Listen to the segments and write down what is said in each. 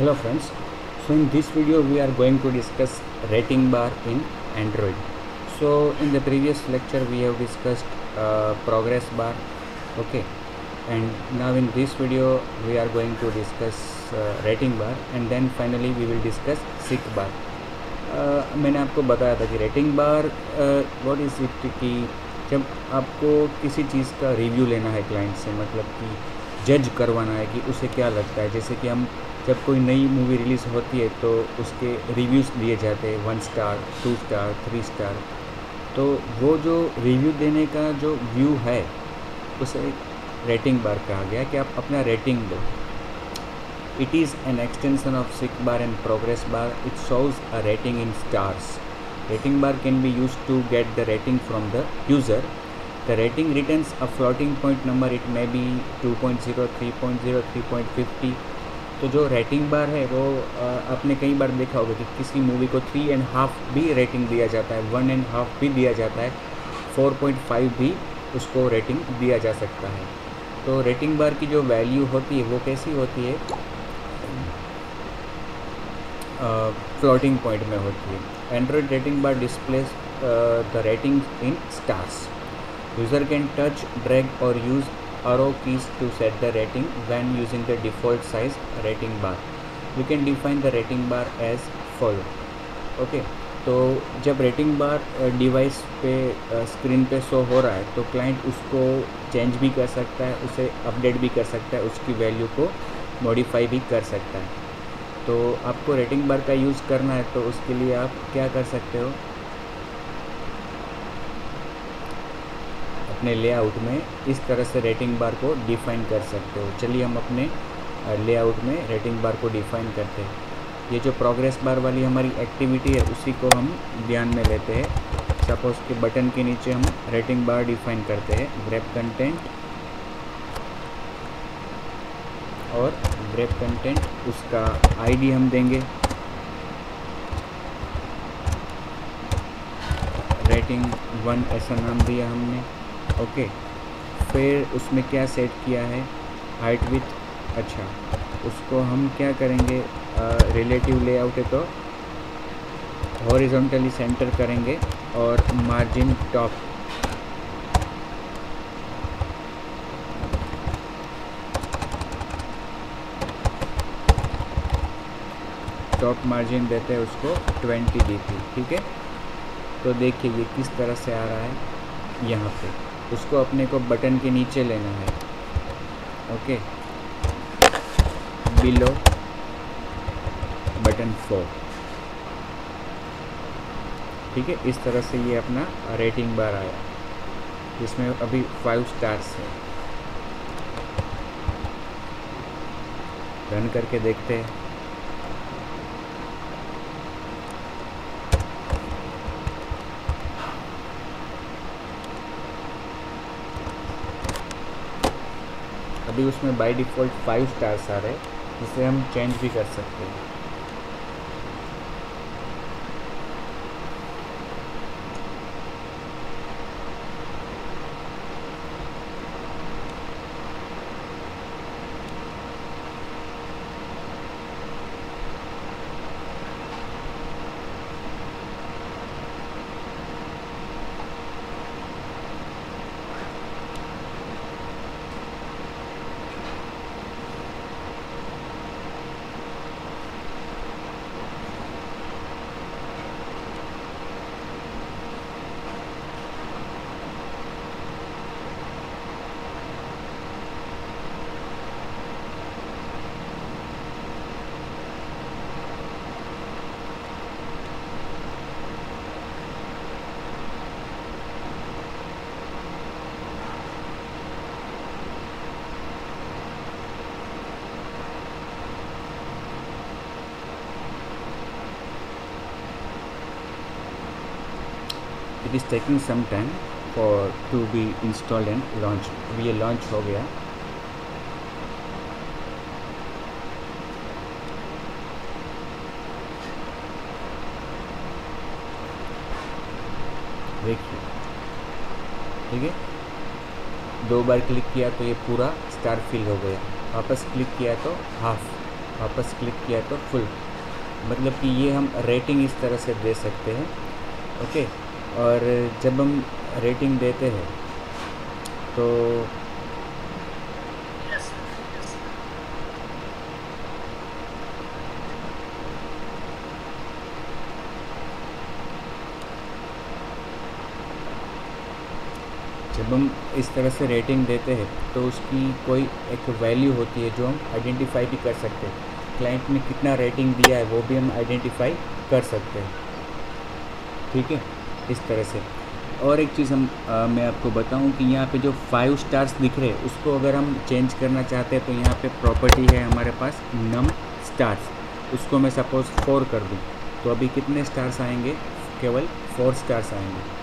Hello friends, so in this video we are going to discuss rating bar in Android. So in the previous lecture we have discussed progress bar, okay, and now in this video we are going to discuss rating bar and then finally we will discuss seek bar. मैंने आपको बताया था कि rating bar what is it कि जब आपको किसी चीज़ का रिव्यू लेना है क्लाइंट से, मतलब कि जज करवाना है कि उसे क्या लगता है। जैसे कि हम जब कोई नई मूवी रिलीज़ होती है तो उसके रिव्यूज़ दिए जाते हैं 1 स्टार 2 स्टार 3 स्टार। तो वो जो रिव्यू देने का जो व्यू है उसे रेटिंग बार कहा गया कि आप अपना रेटिंग दो। It is an extension of seek bar and progress bar. It shows a rating in stars. Rating bar can be used to get the rating from the user. The rating returns a floating point number. It may be 2.0, 3.0, 3.50. तो जो rating बार है वो आपने कई बार देखा होगा कि किसी मूवी को 3.5 भी रेटिंग दिया जाता है, 1.5 भी दिया जाता है, 4.5 भी उसको रेटिंग दिया जा सकता है। तो रेटिंग बार की जो वैल्यू होती है वो कैसी होती है, फ्लोटिंग पॉइंट में होती है। Android rating bar displace the rating in stars. User can touch, drag और use arrow keys to set the rating when using the default size rating bar. You can define the rating bar as follow. Okay, तो जब rating बार device पे screen पे show हो रहा है तो client उसको चेंज भी कर सकता है, उसे अपडेट भी कर सकता है, उसकी वैल्यू को मॉडिफाई भी कर सकता है। तो आपको रेटिंग बार का यूज़ करना है तो उसके लिए आप क्या कर सकते हो, अपने लेआउट में इस तरह से रेटिंग बार को डिफ़ाइन कर सकते हो। चलिए हम अपने लेआउट में रेटिंग बार को डिफ़ाइन करते हैं। ये जो प्रोग्रेस बार वाली हमारी एक्टिविटी है उसी को हम ध्यान में लेते हैं। सपोज़ कि बटन के नीचे हम रेटिंग बार डिफ़ाइन करते हैं, ग्रैब कंटेंट और ग्रैब कंटेंट उसका आईडी हम देंगे, रेटिंग 1 ऐसा नाम दिया हमने। ओके, फिर उसमें क्या सेट किया है, हाइट विथ। अच्छा, उसको हम क्या करेंगे, रिलेटिव लेआउट है तो हॉरिजॉन्टली सेंटर करेंगे और मार्जिन टॉप मार्जिन देते हैं उसको 20 dp। ठीक है, तो देखिए ये किस तरह से आ रहा है। यहाँ पे उसको अपने को बटन के नीचे लेना है। Okay, below button 4। ठीक है, इस तरह से ये अपना रेटिंग बार आया जिसमें अभी 5 स्टार्स है। रन करके देखते हैं। अभी उसमें बाय डिफ़ॉल्ट 5 स्टार्स आ रहे हैं जिसे हम चेंज भी कर सकते हैं। It is taking some time for to be installed and launched. अभी ये लॉन्च हो गया। देखिए, ठीक है, 2 बार क्लिक किया तो ये पूरा स्टार फिल हो गया, वापस क्लिक किया तो हाफ, वापस क्लिक किया तो फुल, मतलब कि ये हम रेटिंग इस तरह से दे सकते हैं। ओके, और जब हम रेटिंग देते हैं तो जब हम इस तरह से रेटिंग देते हैं तो उसकी कोई एक वैल्यू होती है जो हम आइडेंटिफाई भी कर सकते हैं। क्लाइंट ने कितना रेटिंग दिया है वो भी हम आइडेंटिफाई कर सकते हैं। ठीक है, इस तरह से। और एक चीज़ मैं आपको बताऊं कि यहाँ पे जो 5 स्टार्स दिख रहे हैं उसको अगर हम चेंज करना चाहते हैं तो यहाँ पे प्रॉपर्टी है हमारे पास नम स्टार्स, उसको मैं सपोज़ 4 कर दूँ तो अभी कितने स्टार्स आएंगे? केवल 4 स्टार्स आएंगे।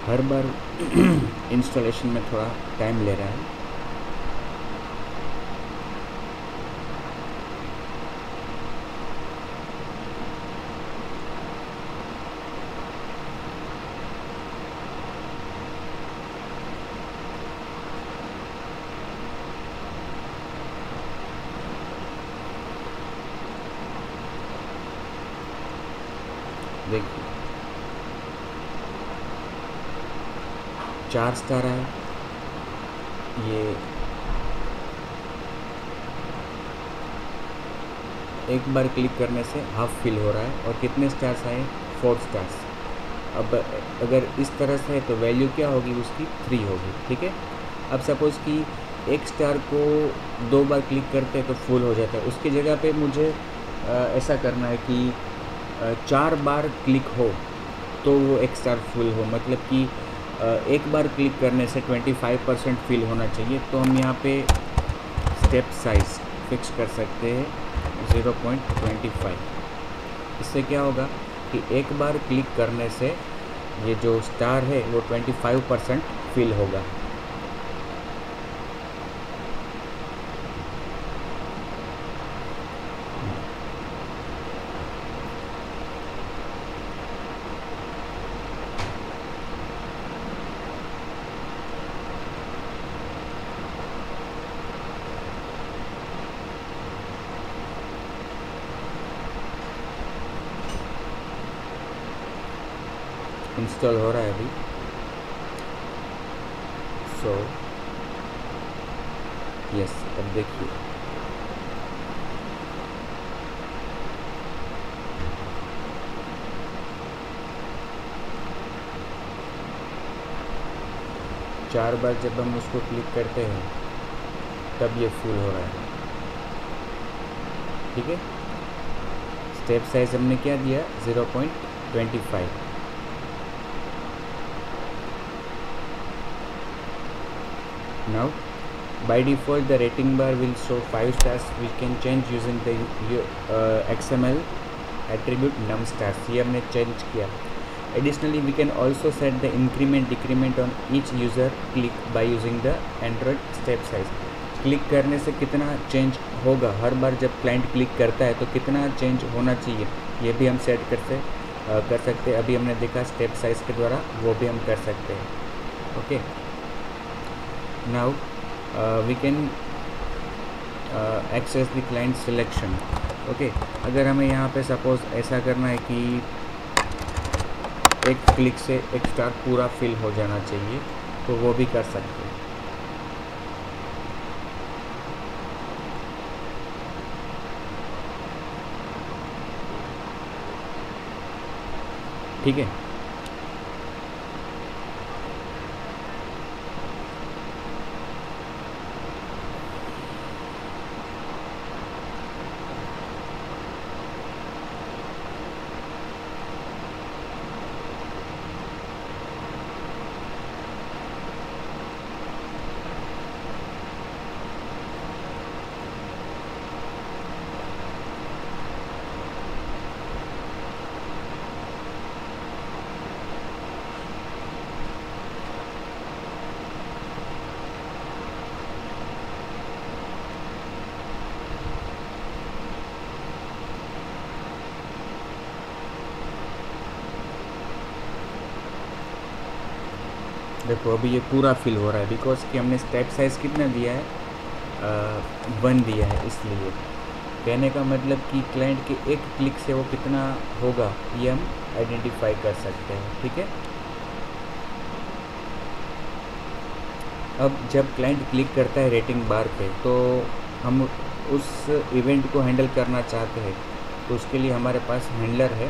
हर बार इंस्टॉलेशन में थोड़ा टाइम ले रहा है। देखिए 4 स्टार आए, ये एक बार क्लिक करने से हाफ फिल हो रहा है। और कितने स्टार्स आए? 4 स्टार्स। अब अगर इस तरह से है तो वैल्यू क्या होगी उसकी? 3 होगी। ठीक है, अब सपोज़ कि एक स्टार को 2 बार क्लिक करते हैं तो फुल हो जाता है, उसकी जगह पे मुझे ऐसा करना है कि 4 बार क्लिक हो तो वो एक स्टार फुल हो, मतलब कि एक बार क्लिक करने से 25% फिल होना चाहिए। तो हम यहाँ पे स्टेप साइज फिक्स कर सकते हैं 0.25। इससे क्या होगा कि एक बार क्लिक करने से ये जो स्टार है वो 25% फिल होगा। इंस्टॉल हो रहा है अभी। सो यस, अब देखिए चार बार जब हम उसको क्लिक करते हैं तब ये फुल हो रहा है। ठीक है, स्टेप साइज हमने क्या दिया? 0.25। Now, by default, the rating bar will show 5 stars. We can change using the XML attribute num stars. ये हमने चेंज किया। Additionally, we can also set the increment decrement on each user click by using the Android step size. Click करने से कितना change होगा, हर बार जब client click करता है तो कितना चेंज होना चाहिए, ये भी हम सेट कर सकते हैं। अभी हमने देखा स्टेप साइज के द्वारा, वो भी हम कर सकते हैं। Okay, now we can access the client selection. Okay, अगर हमें यहाँ पे सपोज ऐसा करना है कि एक क्लिक से एक स्टार पूरा फिल हो जाना चाहिए तो वो भी कर सकते हैं। ठीक है, देखो अभी ये पूरा फिल हो रहा है बिकॉज कि हमने स्टेप साइज़ कितना दिया है, 1 दिया है। इसलिए कहने का मतलब कि क्लाइंट के एक क्लिक से वो कितना होगा ये हम आइडेंटिफाई कर सकते हैं। ठीक है, अब जब क्लाइंट क्लिक करता है रेटिंग बार पे तो हम उस इवेंट को हैंडल करना चाहते हैं, तो उसके लिए हमारे पास हैंडलर है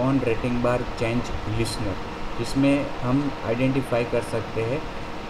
on rating bar change listener, जिसमें हम आइडेंटिफाई कर सकते हैं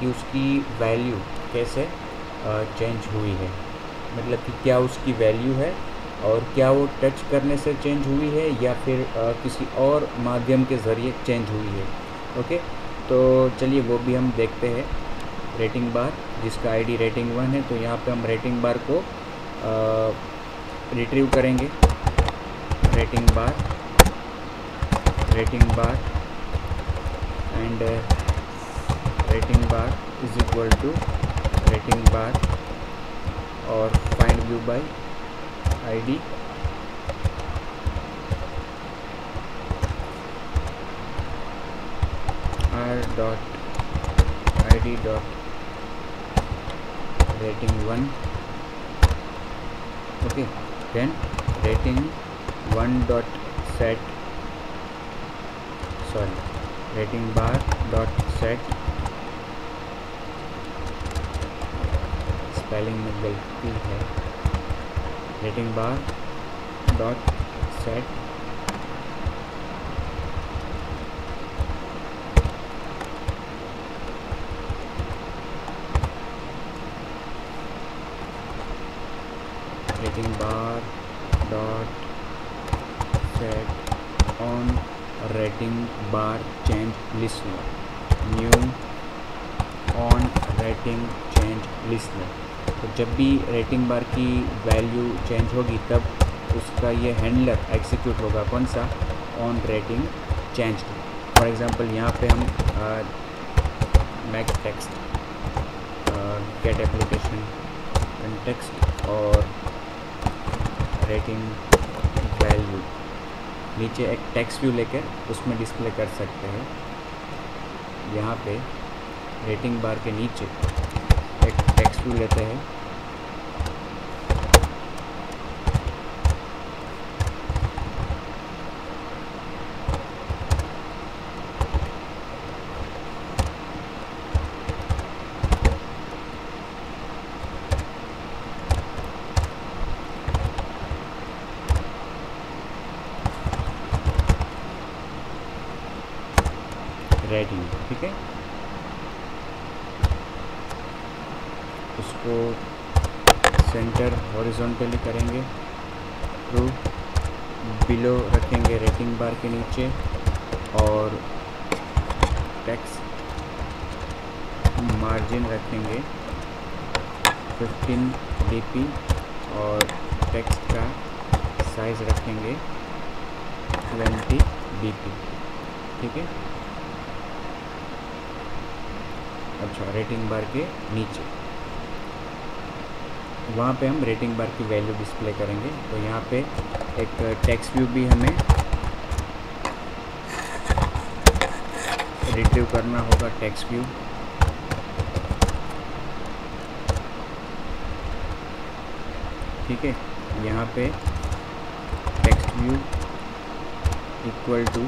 कि उसकी वैल्यू कैसे चेंज हुई है, मतलब कि क्या उसकी वैल्यू है और क्या वो टच करने से चेंज हुई है या फिर किसी और माध्यम के ज़रिए चेंज हुई है। ओके, तो चलिए वो भी हम देखते हैं। रेटिंग बार जिसका आईडी रेटिंग 1 है, तो यहाँ पे हम रेटिंग बार को रिट्रीव करेंगे। Rating bar and rating bar is equal to rating bar और find view by ID r dot id dot rating 1. okay, then rating 1 dot set rating bar dot set, spelling में गलती है, rating bar dot set rating bar dot set on rating bar change listener, new on rating change listener. तो जब भी rating bar की value change होगी तब उसका ये हैंडलर एग्जीक्यूट होगा, कौन सा, on rating change. For example यहाँ पे हम make text get application context और रेटिंग वैल्यू नीचे एक टेक्स्ट व्यू लेकर उसमें डिस्प्ले कर सकते हैं। यहाँ पे रेटिंग बार के नीचे एक टेक्स्ट व्यू लेते हैं, रेटिंग। ठीक है, उसको सेंटर हॉरिजॉन्टली करेंगे, ट्रू, बिलो रखेंगे रेटिंग बार के नीचे और टेक्स्ट मार्जिन रखेंगे 15 dp और टेक्स्ट का साइज़ रखेंगे 20 dp। ठीक है, अच्छा, रेटिंग बार के नीचे वहाँ पे हम रेटिंग बार की वैल्यू डिस्प्ले करेंगे। तो यहाँ पे एक टेक्स्ट व्यू भी हमें रिट्रीव करना होगा, टेक्स्ट व्यू। ठीक है, यहाँ पे text view equal to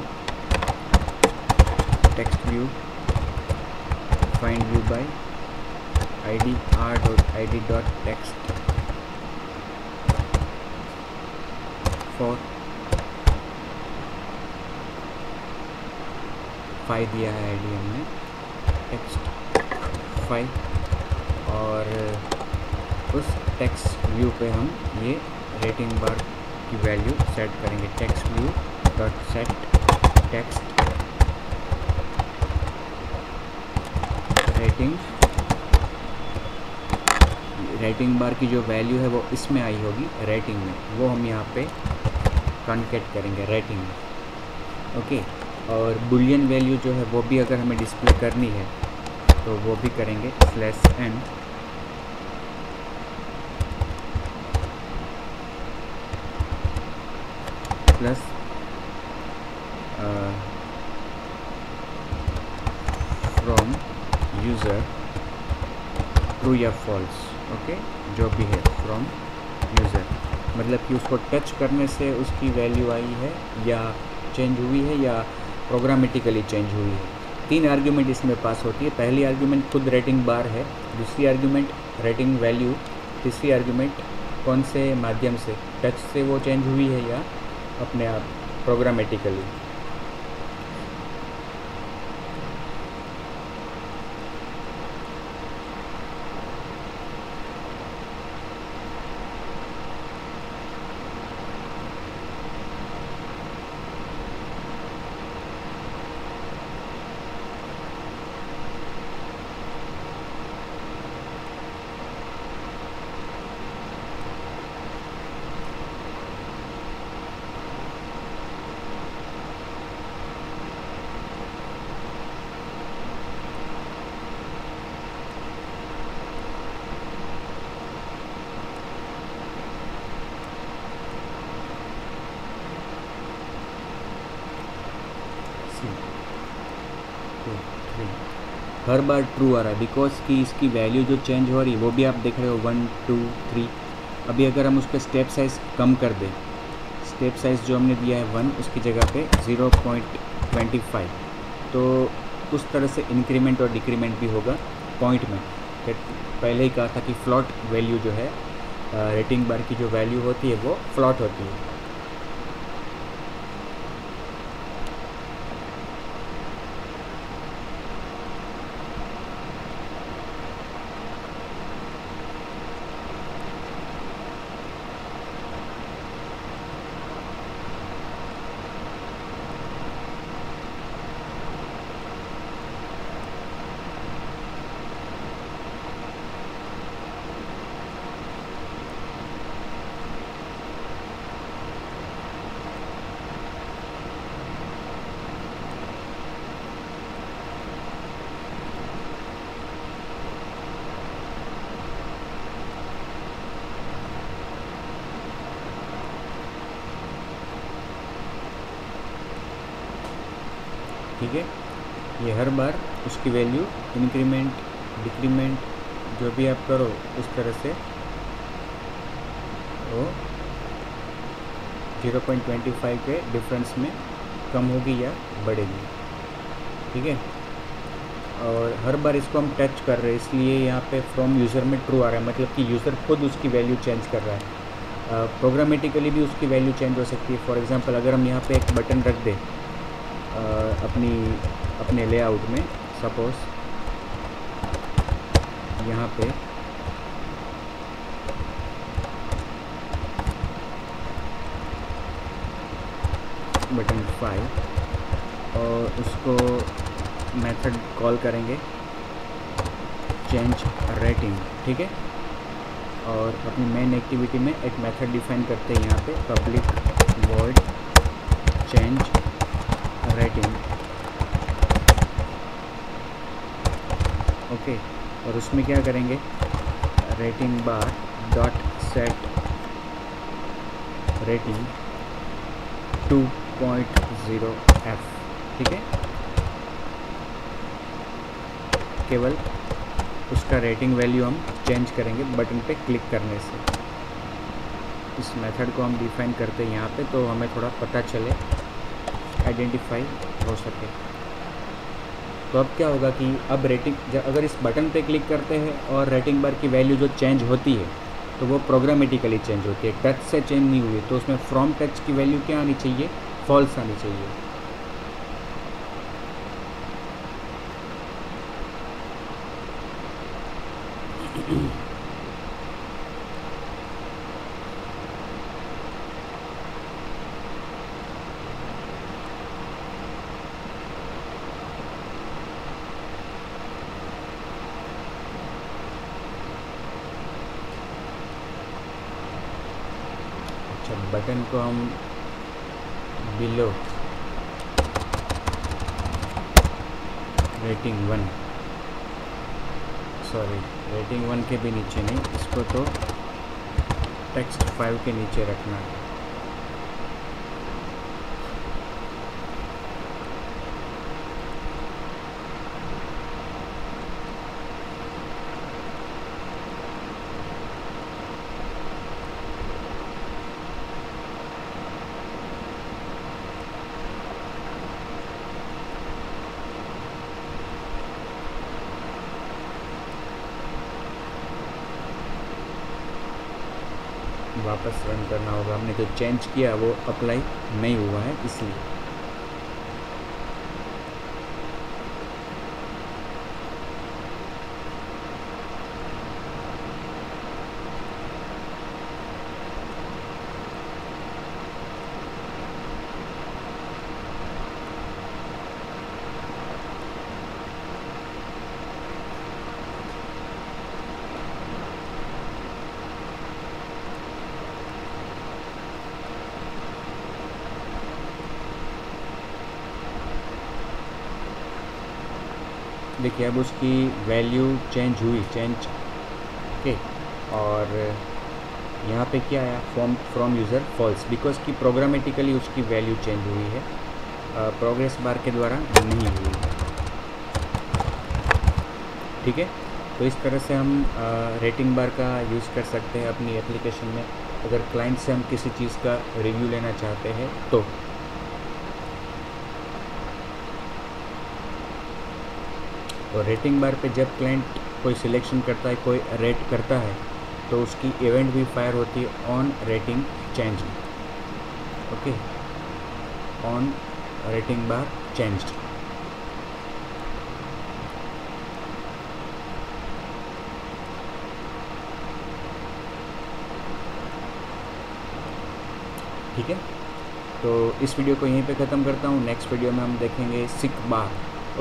text view find view by id r dot id dot text for 5 दिया है आईडी हमने, टेक्स्ट 5 और उस टेक्स्ट व्यू पे हम ये रेटिंग बार की वैल्यू सेट करेंगे, text view dot set text rating bar की जो वैल्यू है वो इसमें आई होगी रेटिंग में, वो हम यहाँ पे कॉन्केट करेंगे रेटिंग में। ओके, और बुलियन वैल्यू जो है वो भी अगर हमें डिस्प्ले करनी है तो वो भी करेंगे /n plus from user true या फॉल्स, ओके, जो भी है फ्रॉम यूज़र, मतलब कि उसको टच करने से उसकी वैल्यू आई है या चेंज हुई है या प्रोग्रामेटिकली चेंज हुई है। 3 आर्ग्यूमेंट इसमें पास होती है। पहली आर्ग्यूमेंट खुद रेटिंग बार है, दूसरी आर्ग्यूमेंट रेटिंग वैल्यू, तीसरी आर्ग्यूमेंट कौन से माध्यम से, टच से वो चेंज हुई है या अपने आप प्रोग्रामेटिकली। हर बार ट्रू आ रहा है बिकॉज कि इसकी वैल्यू जो चेंज हो रही है वो भी आप देख रहे हो 1 2 3। अभी अगर हम उसका स्टेप साइज़ कम कर दें, स्टेप साइज़ जो हमने दिया है 1 उसकी जगह पे 0.25, तो उस तरह से इंक्रीमेंट और डिक्रीमेंट भी होगा पॉइंट में। पहले ही कहा था कि फ्लॉट वैल्यू जो है रेटिंग बार की जो वैल्यू होती है वो फ्लॉट होती है। ठीक है, ये हर बार उसकी वैल्यू इंक्रीमेंट डिक्रीमेंट जो भी आप करो उस तरह से वो 0.25 के डिफरेंस में कम होगी या बढ़ेगी। ठीक है, और हर बार इसको हम टच कर रहे हैं इसलिए यहाँ पे फ्रॉम यूज़र में ट्रू आ रहा है, मतलब कि यूज़र खुद उसकी वैल्यू चेंज कर रहा है। प्रोग्रामेटिकली भी उसकी वैल्यू चेंज हो सकती है। फॉर एग्जांपल अगर हम यहाँ पे एक बटन रख दें अपने लेआउट में, सपोज यहाँ पे बटन 5 और उसको मेथड कॉल करेंगे चेंज रेटिंग। ठीक है, और अपनी मेन एक्टिविटी में एक मेथड डिफाइन करते हैं यहाँ पे public void change rating. Okay, और उसमें क्या करेंगे, रेटिंग बार डॉट सेट रेटिंग 2.0 F। ठीक है, केवल उसका रेटिंग वैल्यू हम चेंज करेंगे बटन पे क्लिक करने से। इस मेथड को हम डिफाइन करते हैं यहाँ पे, तो हमें थोड़ा पता चले, आइडेंटिफाई हो सके। तो अब क्या होगा कि अब रेटिंग अगर इस बटन पे क्लिक करते हैं और रेटिंग बार की वैल्यू जो चेंज होती है तो वो प्रोग्रामेटिकली चेंज होती है, टच से चेंज नहीं हुई। तो उसमें फ्रॉम टच की वैल्यू क्या आनी चाहिए, फॉल्स आनी चाहिए। अच्छा, बटन को हम बिलो रेटिंग 1, सॉरी रेटिंग 1 के भी नीचे नहीं, इसको तो टेक्स्ट 5 के नीचे रखना है। वापस रन करना होगा। हमने जो चेंज किया वो अप्लाई नहीं हुआ है इसलिए। देखिए अब उसकी वैल्यू चेंज हुई, ओके। और यहाँ पे क्या आया, फ्रॉम यूज़र फॉल्स, बिकॉज की प्रोग्रामेटिकली उसकी वैल्यू चेंज हुई है, प्रोग्रेस बार के द्वारा नहीं हुई है। ठीक है, तो इस तरह से हम रेटिंग बार का यूज़ कर सकते हैं अपनी एप्लीकेशन में, अगर क्लाइंट से हम किसी चीज़ का रिव्यू लेना चाहते हैं तो। और रेटिंग बार पे जब क्लाइंट कोई सिलेक्शन करता है, कोई रेट करता है, तो उसकी इवेंट भी फायर होती है on rating change, okay, on rating bar changed. ठीक है, तो इस वीडियो को यहीं पे ख़त्म करता हूँ। नेक्स्ट वीडियो में हम देखेंगे सिक बार,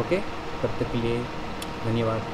ओके। तब तक के लिए धन्यवाद।